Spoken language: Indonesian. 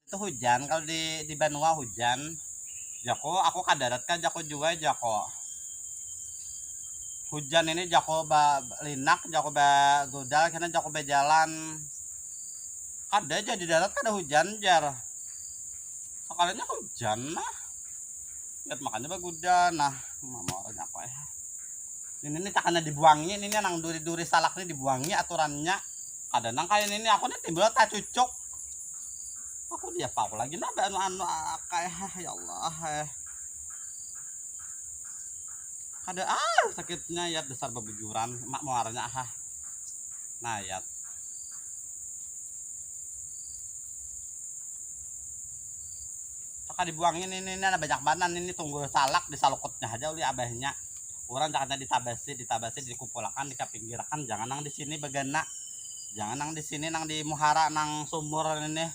Itu hujan kalau di Banua hujan. Jako aku kadarat kan jako juga jako. Hujan ini jako ba linak, jako ba godal, karena jako ba jalan. Kada aja di darat kada hujan jar. Sekalinya hujan nah. Lihat makanya ba goda nah. Mau aku ya. Ini cakana dibuangi, ini nang duri-duri salak ini dibuangi aturannya. Kada nang kayak ini aku nih timbul tak cucuk. Aku dia apa lagi nah anu kayak ya Allah. Ada sakitnya ya besar bebujuran mak muaranya nah ya caka dibuangin ini ada banyak banan ini tunggu salak disalukutnya aja oleh abahnya orang cakanya ditabasi dikumpulkan dikapinggirakan jangan nang di sini bagana jangan nang di sini nang di muhara nang sumur ini